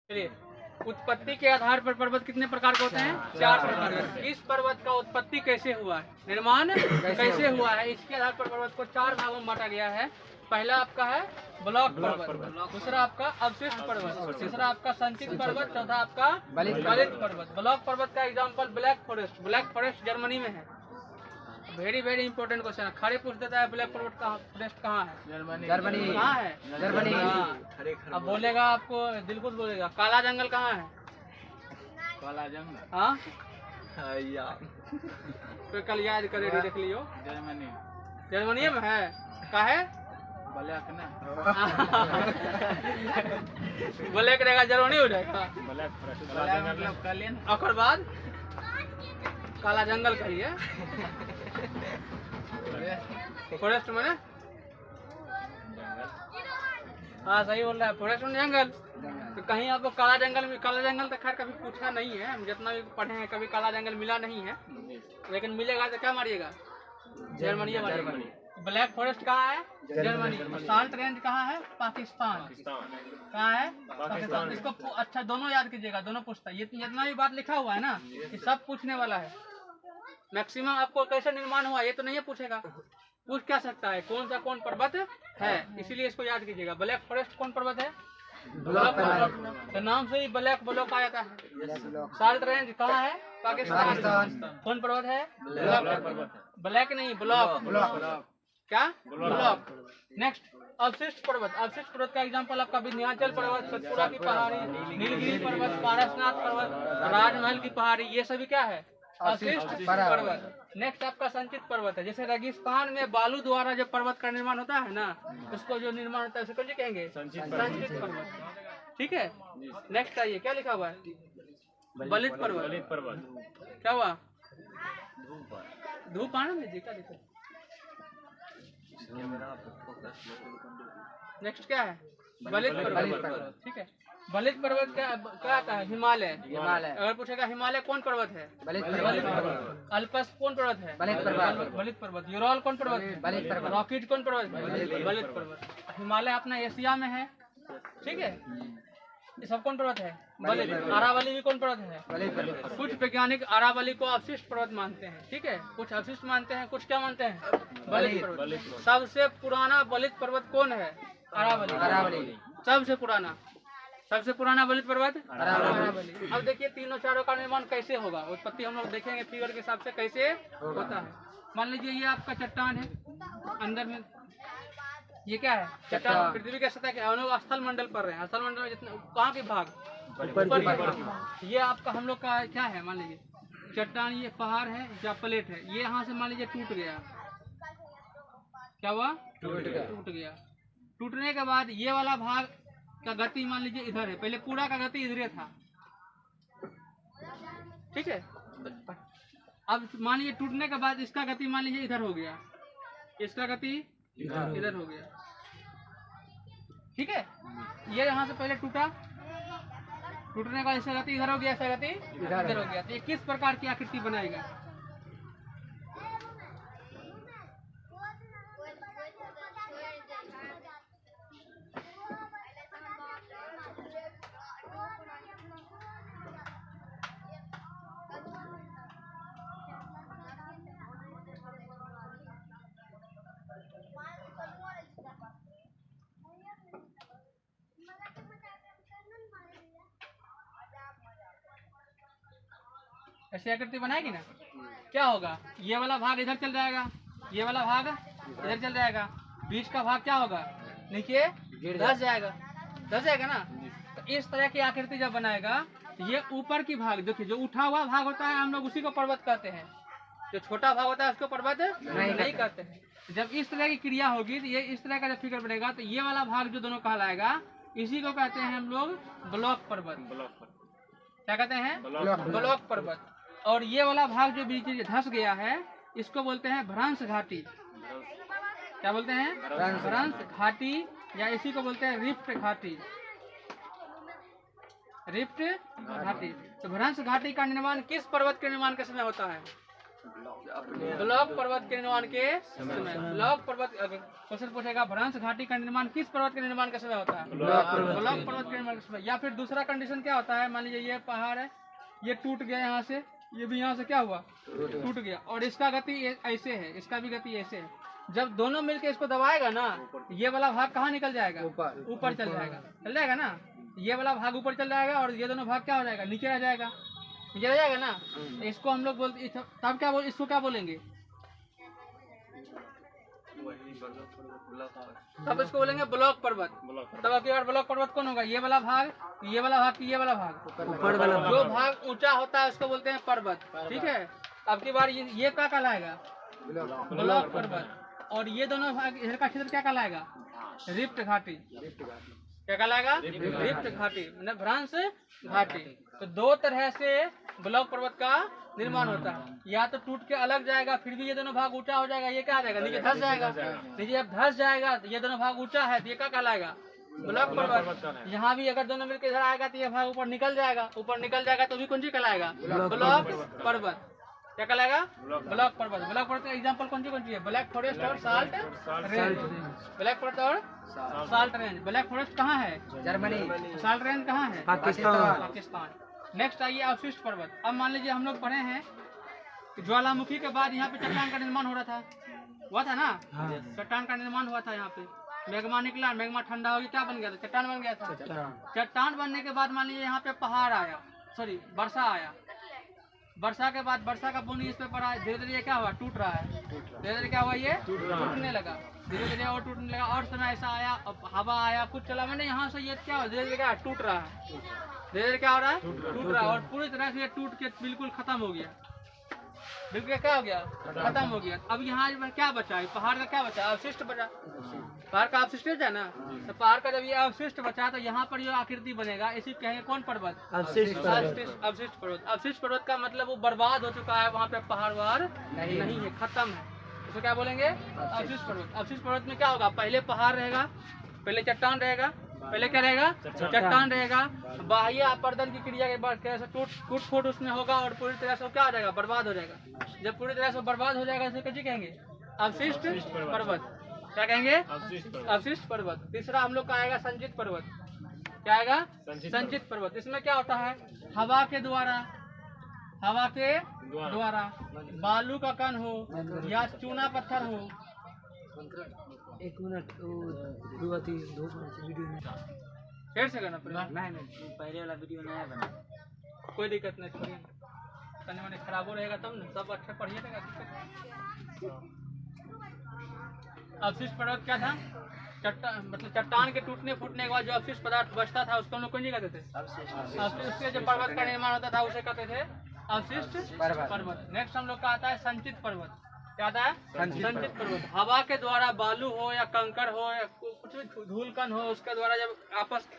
चलिए, उत्पत्ति के आधार पर पर्वत कितने प्रकार के होते हैं? 4 प्रकार के। इस पर्वत का उत्पत्ति कैसे हुआ है, निर्माण कैसे हुआ है, इसके आधार पर पर्वत को 4 भागों में बांटा गया है। पहला आपका है ब्लॉक पर्वत, दूसरा आपका अवशिष्ट पर्वत, तीसरा आपका संचित पर्वत, चौथा आपका बलित पर्वत। ब्लॉक पर्वत का example black forest. Black forest Germany में है। वेरी वेरी इंपॉर्टेंट क्वेश्चन है, खड़े पूछ देता है ब्लैक फॉरेस्ट कहाँ है? जर्मनी कहाँ है? जर्मनी। अब बोलेगा आपको दिलखुश बोलेगा काला जंगल कहाँ है? काला जंगल हाँ तो कल याद करे देख लियो। जर्मनी में है। का है? ब्लैक ना ब्लैक रहेगा, जर्मनी हो जाएगा। ब्लैक और बाद काला जंगल कहिए। फॉरेस्ट में हाँ सही बोल रहा है, फॉरेस्ट में जंगल। तो कहीं आपको काला जंगल तो खैर कभी पूछा नहीं है, हम जितना भी पढ़े हैं कभी काला जंगल मिला नहीं है, लेकिन मिलेगा तो क्या मारिएगा? जर्मनी मारिएगा। ब्लैक फॉरेस्ट कहाँ है? जर्मनी। साल्ट रेंज कहाँ है? पाकिस्तान। कहाँ है? पाकिस्तान। इसको अच्छा दोनों याद कीजिएगा, दोनों पूछता है। ये जितना भी बात लिखा हुआ है ना, ये सब पूछने वाला है। मैक्सिमम आपको कैसे निर्माण हुआ ये तो नहीं पूछेगा, पूछ क्या सकता है कौन सा कौन पर्वत है, इसीलिए इसको याद कीजिएगा। ब्लैक फॉरेस्ट कौन पर्वत है? ब्लॉक पर्वत। तो नाम से ही ब्लैक ब्लॉक आ जाता है। साल्ट रेंज कहाँ है? पाकिस्तान। कौन पर्वत है? ब्लैक नहीं ब्लॉक। क्या? ब्लॉक। नेक्स्ट अवशिष्ट पर्वत। अवशिष्ट पर्वत का एग्जांपल आपका विंध्याचल पर्वत, सतपुड़ा की पहाड़ी, नीलगिरी पर्वत, पारसनाथ पर्वत, राजमहल की पहाड़ी, ये सभी क्या है? अवशिष्ट पर्वत। नेक्स्ट आपका संचित पर्वत है। जैसे रेगिस्तान में बालू द्वारा जो पर्वत का निर्माण होता है ना, उसको जो निर्माण होता है उसको क्या कहेंगे? संचित पर्वत। ठीक है। नेक्स्ट आइए, क्या लिखा हुआ है? बलित पर्वत। क्या हुआ? धूप आना दीजिए, क्या लिखा? नेक्स्ट क्या है? बलित पर्वत। ठीक है। बलित पर्वत क्या आता है? हिमालय। अगर पूछेगा हिमालय कौन पर्वत है? बलित पर्वत। अल्पस कौन पर्वत है? बलित पर्वत। यूरल कौन पर्वत है? बलित पर्वत। रॉकेट कौन पर्वत है? बलित पर्वत। हिमालय अपना एशिया में है। ठीक है। ये सब कौन पर्वत है? बलित। अरावली भी कौन पर्वत है? बलित पर्वत। कुछ वैज्ञानिक अरावली को अवशिष्ट पर्वत मानते हैं। ठीक है, कुछ अवशिष्ट मानते हैं, कुछ क्या मानते हैं? बलित पर्वत। सबसे पुराना बलित पर्वत कौन है? अरावली। सबसे पुराना बलित पर्वत अरावली। अब देखिए तीनों चारों का निर्माण कैसे होगा, उत्पत्ति हम लोग देखेंगे फिगर के हिसाब से कैसे होता है। मान लीजिए ये आपका चट्टान है, अंदर में ये क्या है? चट्टान। पृथ्वी के सतह के हम लोग स्थल मंडल पर रहे हैं। स्थल मंडल में जितने कहाँ के भाग? ऊपर। ये आपका हम लोग का क्या है? मान लीजिए चट्टान, ये पहाड़ है या प्लेट है, ये यहाँ से मान लीजिए टूट गया। क्या हुआ? टूट गया। टूटने के बाद ये वाला भाग का गति मान लीजिए इधर है, पहले पूरा का गति इधर था। ठीक है। अब मान लीजिए टूटने के बाद इसका गति मान लीजिए इधर हो गया, इसका गति इधर हो गया। ठीक है। ये यहाँ से पहले टूटा, टूटने का ऐसा गति इधर हो गया, ऐसा गति इधर हो गया। तो ये किस प्रकार की आकृति बनाएगा? ऐसी आकृति बनाएगी ना, क्या होगा? ये वाला भाग इधर चल जाएगा, ये वाला भाग इधर चल जाएगा, बीच का भाग क्या होगा? नीचे धस जाएगा ना। तो इस तरह की आकृति जब बनाएगा, ये ऊपर की भाग देखिए, जो उठा हुआ भाग होता है हम लोग उसी को पर्वत कहते हैं, जो छोटा भाग होता है उसको पर्वत नहीं कहते हैं। जब इस तरह की क्रिया होगी तो ये इस तरह का जब फिगर बनेगा तो ये वाला भाग जो दोनों कहलाएगा, इसी को कहते हैं हम लोग ब्लॉक पर्वत। क्या कहते हैं? ब्लॉक पर्वत। और ये वाला भाग जो बीच में धंस गया है, इसको बोलते हैं भ्रंश घाटी। क्या बोलते हैं? भ्रंश घाटी, या इसी को बोलते हैं रिफ्ट घाटी। रिफ्ट घाटी। तो भ्रंश घाटी का निर्माण किस पर्वत के निर्माण के समय होता है? ब्लॉक पर्वत के निर्माण के समय। ब्लॉक पर्वत क्वेश्चन पूछेगा भ्रंश घाटी का निर्माण किस पर्वत के निर्माण के समय होता है? ब्लॉक पर्वत के निर्माण के समय। या फिर दूसरा कंडीशन क्या होता है, मान लीजिए ये पहाड़ है, ये टूट गया यहाँ से, ये भी यहाँ से क्या हुआ, टूट गया, और इसका गति ऐसे है, इसका भी गति ऐसे है। जब दोनों मिलके इसको दबाएगा ना, ये वाला भाग कहाँ निकल जाएगा, ऊपर चल जाएगा ना, ये वाला भाग ऊपर चल जाएगा और ये दोनों भाग क्या हो जाएगा, नीचे रह जाएगा, नीचे रह जाएगा ना। इसको हम लोग बोलते, तब क्या इसको क्या बोलेंगे, तब इसको बोलेंगे ब्लॉक पर्वत। तब अगली बार ब्लॉक पर्वत कौन होगा, ये वाला भाग, ये वाला भाग, ये वाला भाग, ऊपर वाला भाग। जो भाग ऊंचा होता है उसको बोलते हैं पर्वत, ठीक है। अब की बार ये क्या कहलाएगा, ब्लॉक पर्वत। और ये दोनों भाग, इधर का क्षेत्र क्या कहलाएगा, रिफ्ट घाटी। क्या कहलाएगा, रिफ्ट घाटी, मतलब भ्रंश घाटी। तो दो तरह से ब्लॉक पर्वत का निर्माण होता है, या तो टूट के अलग जाएगा, फिर भी ये दोनों भाग ऊंचा हो जाएगा, ये क्या आ जाएगा, नीचे धंस जाएगा, नीचे जब धंस जाएगा तो ये दोनों भाग ऊंचा है, तो ये क्या कहलाएगा, ब्लॉक पर्वत। यहाँ भी अगर दोनों मिलकर इधर आएगा तो ये भाग ऊपर निकल जाएगा, ऊपर निकल जाएगा तो भी कौन सी कहलाएगा, ब्लॉक पर्वत। क्या कहलाएगा, ब्लॉक पर्वत। ब्लॉक पर्वत का एग्जाम्पल कौन सी है, ब्लैक फॉरेस्ट और साल्ट रेंज। ब्लैक फॉरेस्ट और साल्ट रेंज। ब्लैक फॉरेस्ट कहाँ है, जर्मनी। साल्ट रेंज कहाँ है, पाकिस्तान। नेक्स्ट आइए अवशिष्ट पर्वत। अब मान लीजिए हम लोग पढ़े हैं कि ज्वालामुखी के बाद यहाँ पे चट्टान का निर्माण हो रहा था ना, चट्टान का निर्माण हुआ था। यहाँ पे मैग्मा निकला, मैग्मा ठंडा हो गया, क्या बन गया था, चट्टान बन गया था। चट्टान बनने के बाद मान लीजिए यहाँ पे पहाड़ आया, सॉरी वर्षा आया। वर्षा के बाद वर्षा का पानी इस पे पड़ा, धीरे धीरे क्या हुआ, टूट रहा है। धीरे धीरे क्या हुआ, ये टूटने लगा, धीरे धीरे और टूटने लगा। और समय ऐसा आया, हवा आया, कुछ चला, मैंने यहाँ से ये क्या हुआ, धीरे धीरे क्या टूट रहा है, धीरे धीरे क्या हो रहा है, टूट रहा है। और पूरी तरह से ये टूट के बिल्कुल खत्म हो गया, बिल्कुल क्या हो गया, खत्म हो गया। अब यहाँ क्या बचा, पहाड़ का क्या बचा, अवशिष्ट बचा। पहाड़ का अवशिष्ट है ना, तो पहाड़ का जब ये अवशिष्ट बचा तो यहाँ पर जो आकृति बनेगा इसी कहेंगे कौन पर्वत, अवशिष्ट पर्वत। अवशिष्ट पर्वत का मतलब वो बर्बाद हो चुका है, वहाँ पे पहाड़ वहाड़ नहीं है, खत्म है, उसको क्या बोलेंगे, अवशिष्ट पर्वत। अवशिष्ट पर्वत में क्या होगा, पहले पहाड़ रहेगा, पहले चट्टान रहेगा, पहले क्या रहेगा, चट्टान रहेगा। बाह्य अपर्दन की क्रिया के बाद कैसे टूट फूट उसमें होगा और पूरी तरह से क्या हो जाएगा, बर्बाद हो जाएगा। जब पूरी तरह से बर्बाद हो जाएगा इसे कैसे कहेंगे, अवशिष्ट पर्वत। क्या कहेंगे, अवशिष्ट पर्वत। तीसरा हम लोग का आएगा संचित पर्वत। क्या आएगा, संचित पर्वत। इसमें क्या होता है, हवा के द्वारा बालू का कण हो या चूना पत्थर हो। एक मिनट, फिर से करना पड़ेगा, नहीं पहले वाला वीडियो नया बना, कोई दिक्कत नहीं, छोड़िए, करने वाले खराब हो रहेगा तब ना, सब अच्छा पढ़िए रहेगा। अवशिष्ट पर्वत क्या था, मतलब चट्टान के टूटने फूटने के बाद जो अवशिष्ट पदार्थ बचता था उसको हम लोग कौन जी कहते थे, अवशिष्ट। उसके जो पर्वत का निर्माण होता था उसे कहते थे अवशिष्ट पर्वत। नेक्स्ट हम लोग का आता है संचित पर्वत। क्या आता है, संचित पर्वत। हवा के द्वारा बालू हो या कंकड़ हो या कुछ भी धूल कण हो, उसके द्वारा जब आपस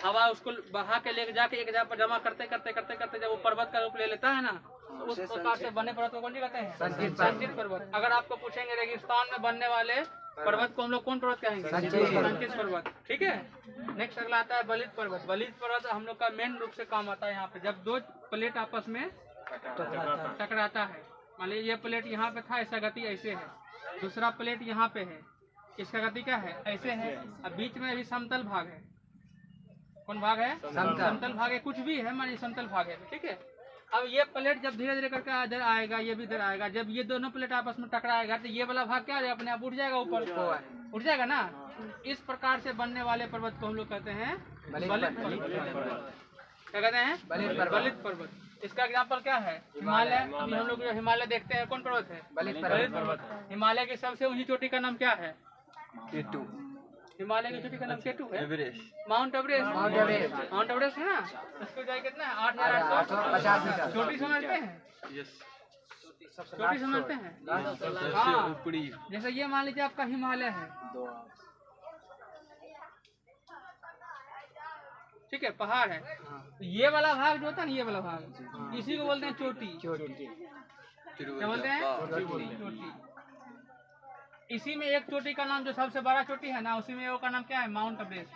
हवा उसको बहा के लेके जाके एक जगह पर जमा करते करते जब वो पर्वत का रूप ले लेता है ना, तो उस प्रकार से बने पर्वत को कौन सी कहते हैं, संचित पर्वत। अगर आपको पूछेंगे रेगिस्तान में बनने वाले पर्वत को हम लोग कौन पर्वत कहेंगे, संचित पर्वत, ठीक है। नेक्स्ट अगला आता है बलित पर्वत। बलित पर्वत हम लोग का मेन रूप से काम आता है यहाँ पे, जब दो प्लेट आपस में टकराता है। मान लीजिए ये प्लेट यहाँ पे था, इसका गति ऐसे है, दूसरा प्लेट यहाँ पे है, इसका गति क्या है, ऐसे है। अब बीच में अभी समतल भाग है, कौन भाग है, समतल भाग है, कुछ भी है, मान लीजिए समतल भाग है, ठीक है। अब ये प्लेट जब धीरे धीरे करके इधर आएगा, ये भी इधर आएगा, जब ये दोनों प्लेट आपस में टकराएगा तो ये वाला भाग क्या है, अपने आप उठ जाएगा, ऊपर उठ जाएगा ना। इस प्रकार से बनने वाले पर्वत को हम लोग कहते हैं बलित पर्वत। क्या कहते हैं, बलित पर्वत। इसका एग्जाम्पल क्या है, हिमालय। अभी हम लोग जो हिमालय देखते हैं कौन पर्वत है, बलित पर्वत। हिमालय की सबसे ऊंची चोटी का नाम क्या है, केटू। हिमालय की चोटी का नाम केटू है, माउंट एवरेस्ट। माउंट एवरेस्ट है ना, उसकी ऊंचाई कितना है, 8,850 मीटर। चोटी समझते हैं, चोटी समझते हैं, हाँ। जैसे ये मान लीजिए आपका हिमालय है, ठीक है, पहाड़ है। तो ये वाला भाग जो होता है ना, ये वाला भाग, इसी को बोलते हैं चोटी। क्या बोलते हैं, चोटी। इसी में एक चोटी का नाम जो सबसे बड़ा चोटी है ना, उसी में वो का नाम क्या है, माउंट एवरेस्ट।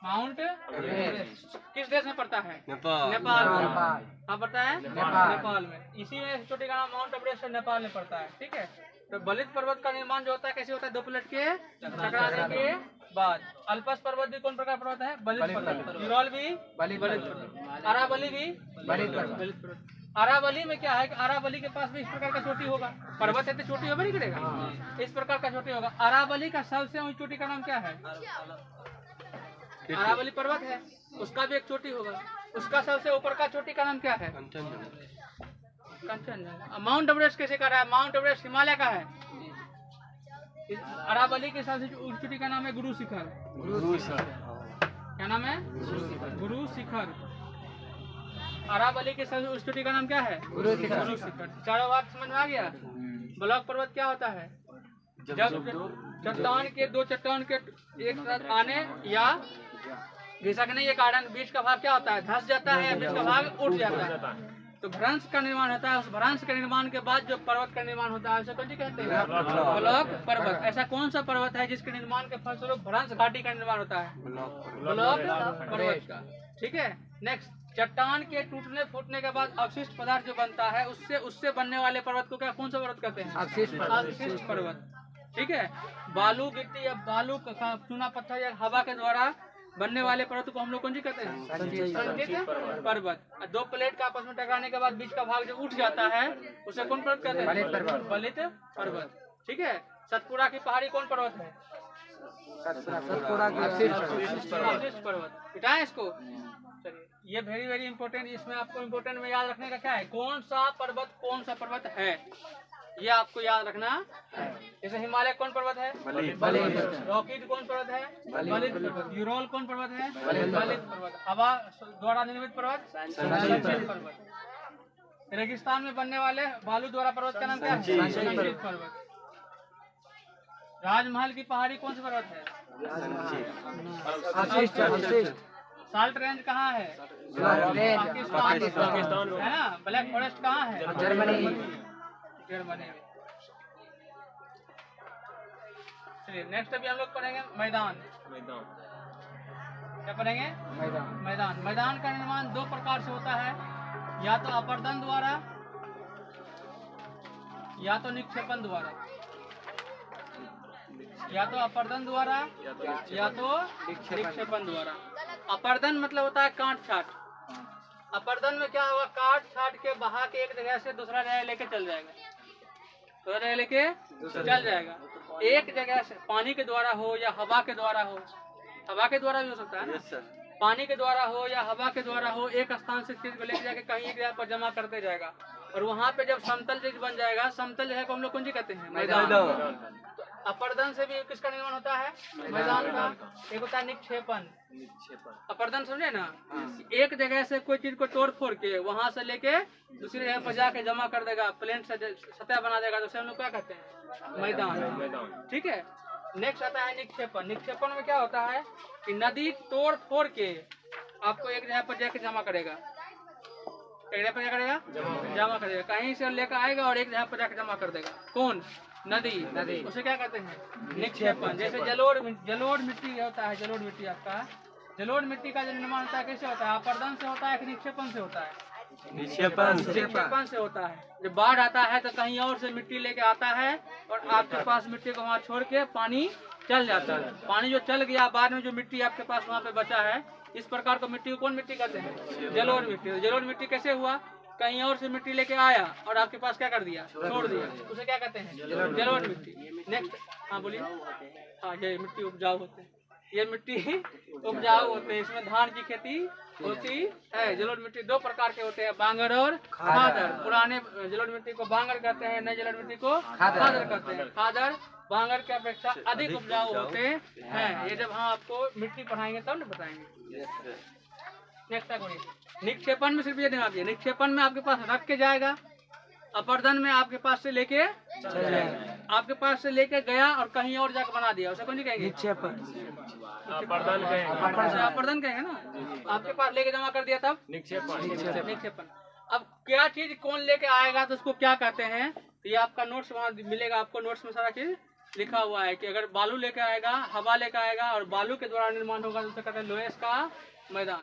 माउंट एवरेस्ट किस देश में पड़ता है? नेपाल। नेपाल में। कहाँ पड़ता है? नेपाल में। इसी में चोटी का नाम माउंट एवरेस्ट नेपाल में पड़ता है। ठीक है। तो बलित पर्वत का निर्माण जो होता है कैसे होता है? 2 प्लेट के टकराने के बाद। अल्पस पर्वत भी कौन प्रकार पर्वत है? बलित पर्वत। यूरोल भी बलित पर्वत। अरावली भी बलित पर्वत। अरावली में क्या है कि अरावली के पास भी इस प्रकार का चोटी होगा। पर्वत है तो चोटी होगा नहीं करेगा, इस प्रकार का चोटी होगा। अरावली का सबसे ऊंची चोटी का नाम क्या है? अरावली पर्वत है, उसका भी एक चोटी होगा। उसका सबसे ऊपर का चोटी का नाम क्या है? कंचनजंगा। माउंट एवरेस्ट कैसे कर रहा है? माउंट एवरेस्ट हिमालय का है। अरावली के सबसे ऊंची चोटी का नाम है गुरु शिखर। क्या नाम है? गुरु शिखर। अरावली के सबसे ऊंची चोटी का नाम क्या है? गुरु शिखर। चारों बात समझ में आ गया? ब्लॉक पर्वत क्या होता है? जब चट्टान के 2 चट्टान के एक साथ आने या घिसकने के कारण बीच का भाग क्या होता है? धंस जाता है या बीच का भाग उठ जाता है, तो भ्रंश का निर्माण होता है। उस भ्रंश के निर्माण के बाद जो पर्वत का निर्माण होता है उसे कौन सी कहते हैं? ब्लॉक पर्वत। ऐसा कौन सा पर्वत है जिसके निर्माण के फलस्वरूप भ्रंश घाटी का निर्माण होता है? ब्लॉक पर्वत का। ठीक है। नेक्स्ट, चट्टान के टूटने फूटने के बाद अवशिष्ट पदार्थ जो बनता है उससे बनने वाले पर्वत को क्या कौन सा पर्वत कहते हैं? अवशिष्ट पर्वत। ठीक है। बालू गिट्टी या बालू चूना पत्थर या हवा के द्वारा बनने वाले पर्वत को हम लोग कौन सी कहते हैं? संचित पर्वत। 2 प्लेट का आपस में टकराने के बाद बीच का भाग जो उठ जाता है उसे कौन पर्वत कहते हैं? बलित पर्वत। ठीक है। सतपुड़ा की पहाड़ी कौन पर्वत है? अवशिष्ट पर्वत। मिटाएं इसको। चलिए, ये वेरी इंपॉर्टेंट। इसमें आपको इम्पोर्टेंट में याद रखने का क्या है? कौन सा पर्वत है, ये आपको याद रखना है। जैसे हिमालय कौन पर्वत है? रॉकीड कौन पर्वत है? बलित पर्वत। यूरोल कौन पर्वत है? बलित पर्वत। हवा द्वारा निर्मित पर्वत? संचित पर्वत। रेगिस्तान में बनने वाले बालू द्वारा पर्वत का नाम क्या है? संचित पर्वत। राजमहल की पहाड़ी कौन सा पर्वत है? साल्ट रेंज कहाँ है? पाकिस्तान है ना। ब्लैक फॉरेस्ट कहाँ है? जर्मनी में। चलिए, नेक्स्ट अभी हम लोग पढ़ेंगे मैदान। क्या पढ़ेंगे? मैदान का निर्माण 2 प्रकार से होता है, या तो अपर्दन द्वारा या तो निक्षेपण द्वारा। या तो अपर्दन द्वारा या तो निक्षेपण द्वारा। अपर्दन मतलब होता है काट छाट। अपर्दन में क्या होगा? काट छाट के बहा के एक जगह से दूसरा जगह लेके चल जाएगा, एक जगह से। पानी के द्वारा हो या हवा के द्वारा हो, हवा के द्वारा भी हो सकता है ना। पानी के द्वारा हो या हवा के द्वारा हो, एक स्थान से चीज को लेके जाके कहीं एक जगह पर जमा करते जाएगा, और वहाँ पे जब समतल चीज बन जाएगा, समतल जगह को हम लोग कौन सी कहते हैं? मैदान। अपर्दन से भी किसका निर्माण होता है? मैदान का। एक होता है निक्षेपण। अपर्दन समझे ना? एक जगह से कोई चीज को तोड़ फोड़ के वहां से लेके दूसरी जगह पर जाके जमा कर देगा, प्लेन से सतह बना देगा, तो उसे हम लोग क्या कहते हैं? मैदान। ठीक है। नेक्स्ट आता है निक्षेपण। निक्षेपण में क्या होता है कि नदी तोड़ फोड़ के आपको एक जगह पर जाके जमा करेगा, जमा करेगा, कहीं से लेकर आएगा और एक जगह पर जाके जमा कर देगा। कौन? नदी। उसे क्या कहते हैं? निक्षेपण। जैसे जलोढ़ मिट्टी होता है। जलोढ़ मिट्टी का जो निर्माण होता है कैसे होता है? अपर्दन से होता है कि निक्षेपण से होता है? निक्षेपण से होता है। जब बाढ़ आता है तो कहीं और से मिट्टी लेके आता है और आपके पास मिट्टी को वहाँ छोड़ के पानी चल जाता है। पानी जो चल गया, बाद में जो मिट्टी आपके पास वहाँ पे बचा है, इस प्रकार को मिट्टी को कौन मिट्टी कहते हैं? जलोढ़ मिट्टी। जलोढ़ मिट्टी कैसे हुआ? कहीं और से मिट्टी लेके आया और आपके पास क्या कर दिया? छोड़ दिया। उसे क्या कहते हैं? जलोढ़ मिट्टी। नेक्स्ट, हाँ बोलिए। हाँ, ये मिट्टी उपजाऊ होते हैं। ये मिट्टी उपजाऊ होते हैं, इसमें धान की खेती होती है। जलोढ़ मिट्टी 2 प्रकार के होते हैं, बांगर और खादर। पुराने जलोढ़ मिट्टी को बांगर कहते हैं, नए जलोढ़ मिट्टी को खादर कहते हैं। खादर बांगर की अपेक्षा अधिक उपजाऊ होते हैं। ये जब हम आपको मिट्टी पढ़ाएंगे तब न बताएंगे। नेक्स्ट निक्षेपण में सिर्फ ये ध्यान रखिए, निक्षेपण में आपके पास रख के जाएगा, अपर्दन में आपके पास से लेके आपके पास से लेके गया और कहीं और जाकर बना दिया, उसे कौन सी कहेंगे? निक्षेपण। अपर्दन कहेंगे ना। आपके पास लेके जमा कर दिया तब निक्षेपण। अब क्या चीज कौन लेके आएगा तो उसको क्या कहते हैं? ये आपका नोट्स वहाँ मिलेगा, आपको नोट्स में सारा चीज लिखा हुआ है कि अगर बालू लेकर आएगा, हवा लेकर आएगा और बालू के द्वारा निर्माण होगा तो उसे कहते हैं लोहेस का मैदान।